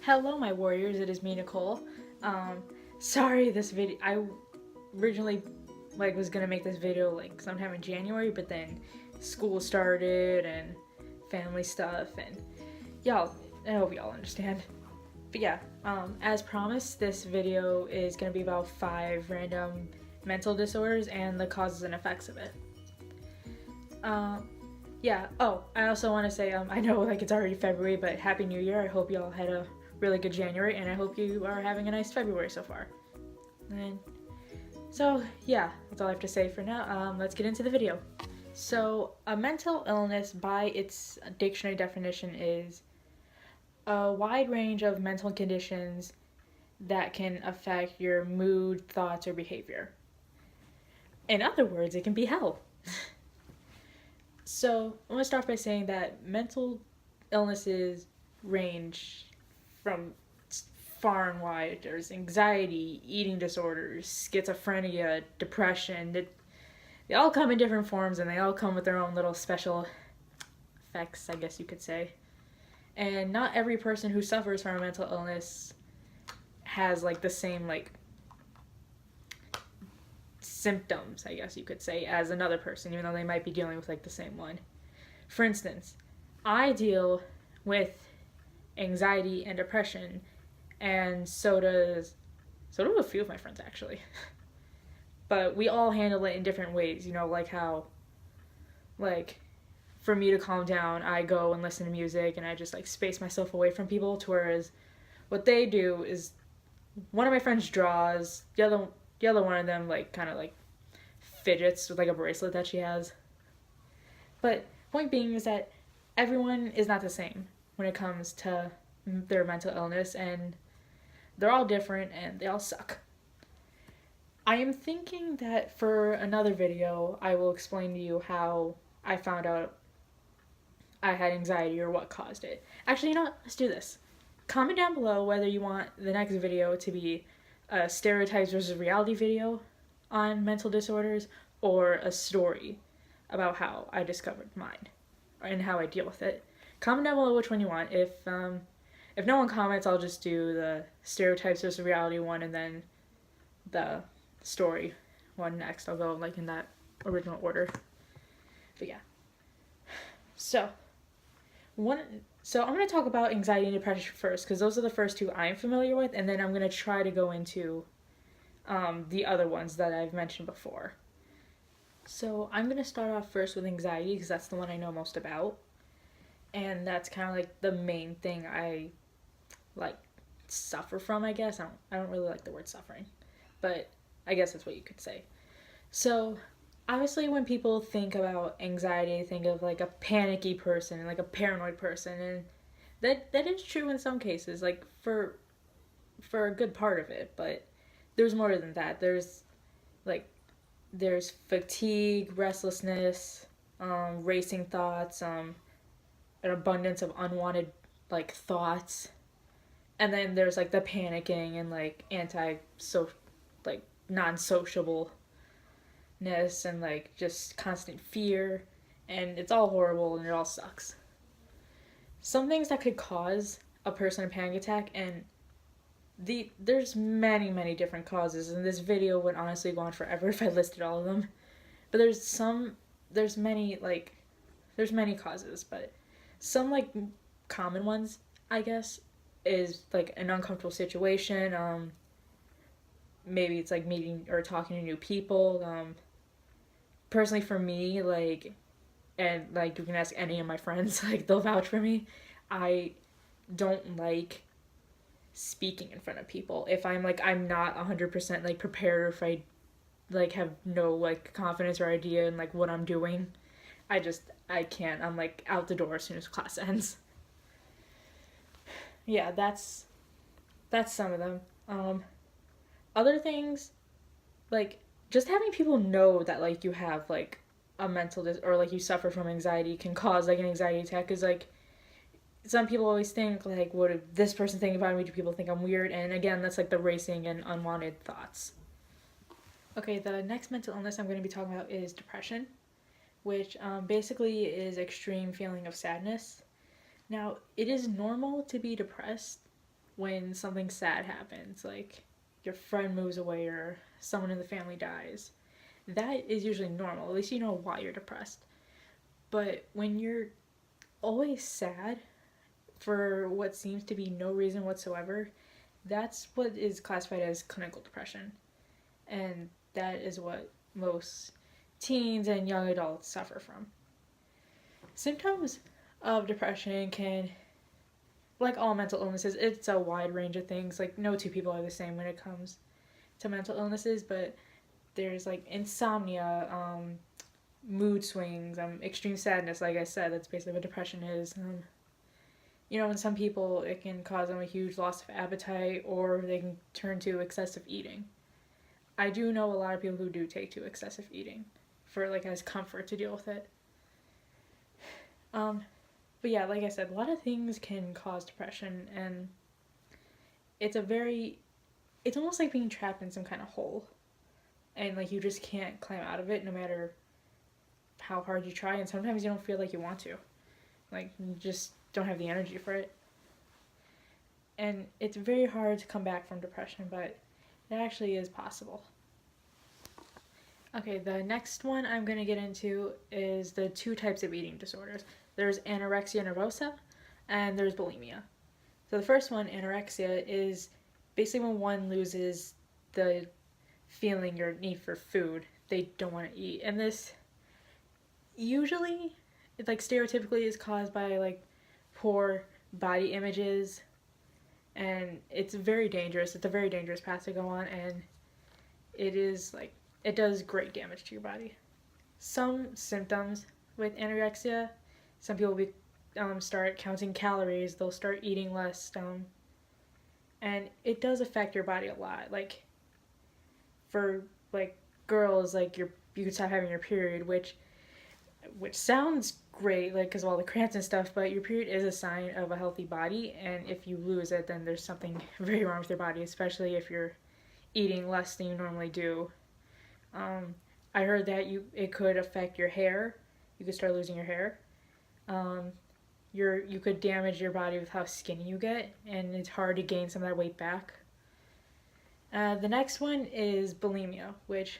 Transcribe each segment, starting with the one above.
Hello, my warriors. It is me, Nicole. Um, Sorry, this video. I originally was gonna make this video sometime in January, but then school started and family stuff, and y'all. I hope y'all understand. But yeah, as promised, this video is gonna be about 5 random mental disorders and the causes and effects of it. Yeah. Oh, I also want to say, I know it's already February, but Happy New Year. I hope y'all had a really good January, and I hope you are having a nice February so far. And so, yeah, that's all I have to say for now. Let's get into the video. So, a mental illness, by its dictionary definition, is a wide range of mental conditions that can affect your mood, thoughts, or behavior. In other words, it can be hell. So, I'm going to start by saying that mental illnesses range from far and wide. There's anxiety, eating disorders, schizophrenia, depression. They all come in different forms, and they all come with their own little special effects, I guess you could say. And not every person who suffers from a mental illness has the same symptoms, I guess you could say, as another person, even though they might be dealing with the same one. For instance, I deal with anxiety and depression, and so do a few of my friends, actually. But we all handle it in different ways, how for me to calm down, I go and listen to music and I just space myself away from people, to whereas what they do is, one of my friends draws, the other one of them kind of fidgets with a bracelet that she has. But point being is that everyone is not the same when it comes to their mental illness, and they're all different and they all suck. I am thinking that for another video, I will explain to you how I found out I had anxiety or what caused it. Actually, you know what? Let's do this. Comment down below whether you want the next video to be a stereotypes versus reality video on mental disorders, or a story about how I discovered mine and how I deal with it. Comment down below which one you want. If no one comments, I'll just do the stereotypes versus reality one, and then the story one next. I'll go in that original order. But yeah. So I'm going to talk about anxiety and depression first, because those are the first two I'm familiar with, and then I'm going to try to go into the other ones that I've mentioned before. So I'm going to start off first with anxiety, because that's the one I know most about. And that's kind of the main thing I suffer from, I guess. I don't really like the word suffering, but I guess that's what you could say. So obviously when people think about anxiety, they think of a panicky person and a paranoid person, and that is true in some cases, for a good part of it, but there's more than that. There's fatigue, restlessness, racing thoughts, an abundance of unwanted thoughts, and then there's the panicking and non-sociableness, and just constant fear, and it's all horrible and it all sucks. Some things that could cause a person a panic attack, and there's many different causes, and this video would honestly go on forever if I listed all of them. But there's many causes, but some common ones, I guess, is an uncomfortable situation. Maybe it's meeting or talking to new people. Personally for me, and you can ask any of my friends, they'll vouch for me, I don't like speaking in front of people. If I'm not 100% prepared, or if I have no confidence or idea in what I'm doing, I can't. I'm out the door as soon as class ends. Yeah, that's some of them. Other things, just having people know that you have a mental or you suffer from anxiety can cause an anxiety attack, is some people always think what did this person think about me? Do people think I'm weird? And again, that's the racing and unwanted thoughts. Okay, the next mental illness I'm going to be talking about is depression, which basically is extreme feeling of sadness. Now, it is normal to be depressed, when something sad happens, like your friend moves away or someone in the family dies. That is usually normal. At least you know why you're depressed. But when you're always sad for what seems to be no reason whatsoever, that's what is classified as clinical depression. And that is what most teens and young adults suffer from. Symptoms of depression can, like all mental illnesses, it's a wide range of things. Like, no two people are the same when it comes to mental illnesses, but there's like insomnia, mood swings, extreme sadness. Like I said, that's basically what depression is. In some people, it can cause them a huge loss of appetite, or they can turn to excessive eating. I do know a lot of people who do take to excessive eating for like as comfort to deal with it. But yeah, like I said, a lot of things can cause depression, and it's almost like being trapped in some kind of hole, and like you just can't climb out of it no matter how hard you try, and sometimes you don't feel like you want to. Like, you just don't have the energy for it. And it's very hard to come back from depression, but it actually is possible. Okay, the next one I'm going to get into is the two types of eating disorders. There's anorexia nervosa, and there's bulimia. So the first one, anorexia, is basically when one loses the feeling or need for food. They don't want to eat. And this usually, like stereotypically, is caused by like poor body images, and it's very dangerous. It's a very dangerous path to go on, and it does great damage to your body. Some symptoms with anorexia, some people start counting calories, they'll start eating less, and it does affect your body a lot. Like, for like girls, like you could stop having your period, which sounds great, like because of all the cramps and stuff, but your period is a sign of a healthy body, and if you lose it, then there's something very wrong with your body, especially if you're eating less than you normally do. I heard that it could affect your hair. You could start losing your hair. You could damage your body with how skinny you get, and it's hard to gain some of that weight back. The next one is bulimia, which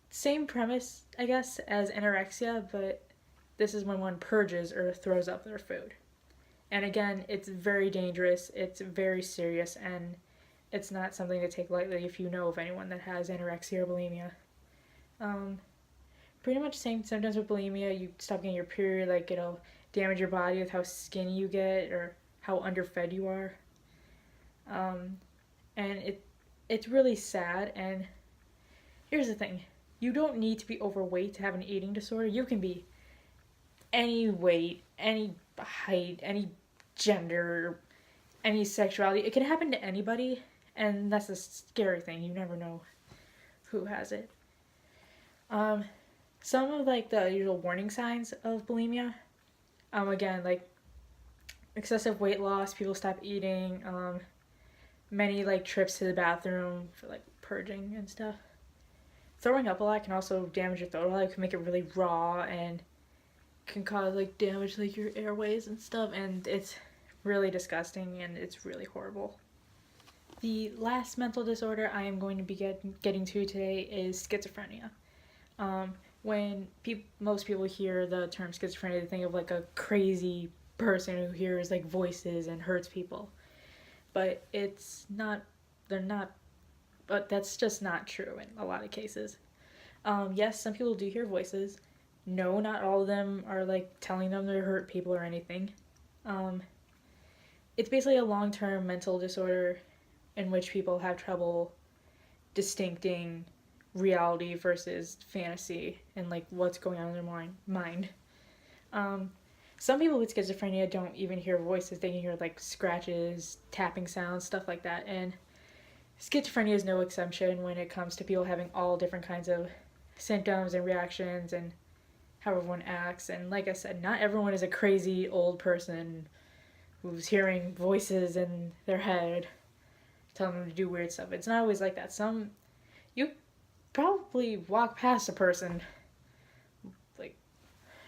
same premise, I guess, as anorexia, but this is when one purges or throws up their food. And again, it's very dangerous, it's very serious, and it's not something to take lightly if you know of anyone that has anorexia or bulimia. Pretty much same symptoms with bulimia. You stop getting your period, like it'll damage your body with how skinny you get or how underfed you are. And it's really sad. And here's the thing. You don't need to be overweight to have an eating disorder. You can be any weight, any height, any gender, any sexuality. It can happen to anybody, and that's a scary thing. You never know who has it. Some of like the usual warning signs of bulimia, again, like excessive weight loss, people stop eating, many like trips to the bathroom for like purging and stuff. Throwing up a lot can also damage your throat a lot. It can make it really raw and can cause like damage like your airways and stuff, and it's really disgusting and it's really horrible. The last mental disorder I am going to be getting to today is schizophrenia. When most people hear the term schizophrenia, they think of like a crazy person who hears like voices and hurts people. But but that's just not true in a lot of cases. Yes, some people do hear voices. No, not all of them are like telling them to hurt people or anything. It's basically a long-term mental disorder in which people have trouble distincting reality versus fantasy and like what's going on in their mind. Some people with schizophrenia don't even hear voices. They can hear like scratches, tapping sounds, stuff like that. And schizophrenia is no exception when it comes to people having all different kinds of symptoms and reactions and how everyone acts. And like I said, not everyone is a crazy old person who's hearing voices in their head telling them to do weird stuff. It's not always like that. You probably walk past a person like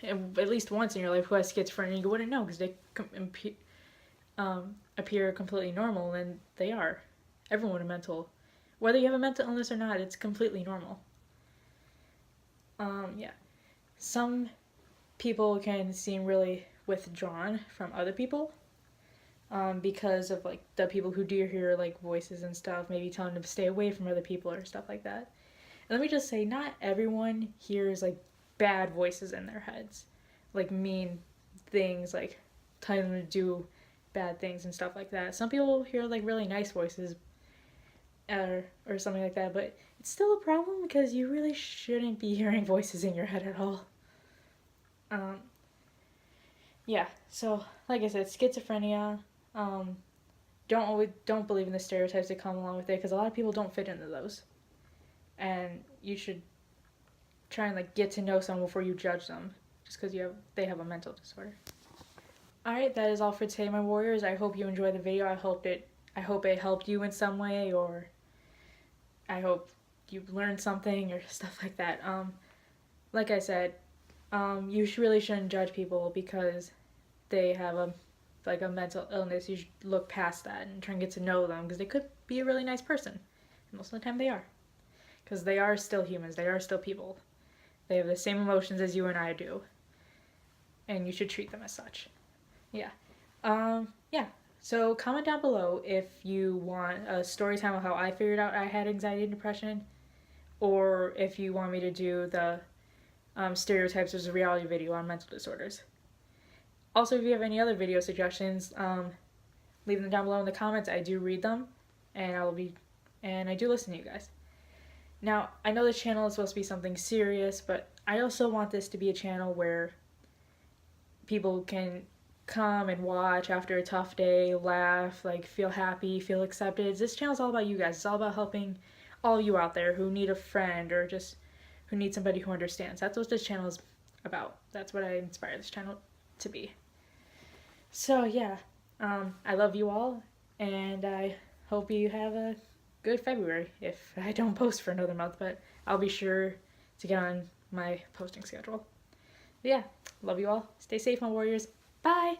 at least once in your life who has schizophrenia, and you wouldn't know because they appear completely normal, and they are. Everyone with mental, whether you have a mental illness or not, it's completely normal. Yeah. Some people can seem really withdrawn from other people, because of like the people who do hear like voices and stuff, maybe telling them to stay away from other people or stuff like that. And let me just say, not everyone hears like bad voices in their heads, like mean things, like telling them to do bad things and stuff like that. Some people hear like really nice voices, or something like that, but it's still a problem because you really shouldn't be hearing voices in your head at all. Yeah, so like I said, schizophrenia. Don't believe in the stereotypes that come along with it, because a lot of people don't fit into those, and you should try and like get to know someone before you judge them just because they have a mental disorder. All right, that is all for today, my warriors. I hope you enjoyed the video. I hope it helped you in some way, or I hope you learned something or stuff like that. Like I said, you really shouldn't judge people because they have a mental illness. You should look past that and try and get to know them, because they could be a really nice person, and most of the time they are, because they are still humans. They are still people. They have the same emotions as you and I do, and you should treat them as such. Yeah. Yeah. So comment down below if you want a story time of how I figured out I had anxiety and depression, or if you want me to do the stereotypes as a reality video on mental disorders. Also, if you have any other video suggestions, leave them down below in the comments. I do read them, and I do listen to you guys. Now, I know this channel is supposed to be something serious, but I also want this to be a channel where people can come and watch after a tough day, laugh, like feel happy, feel accepted. This channel is all about you guys. It's all about helping all you out there who need a friend or just who need somebody who understands. That's what this channel is about. That's what I inspired this channel to be. So yeah, I love you all, and I hope you have a good February if I don't post for another month, but I'll be sure to get on my posting schedule. But yeah, love you all. Stay safe, my warriors. Bye!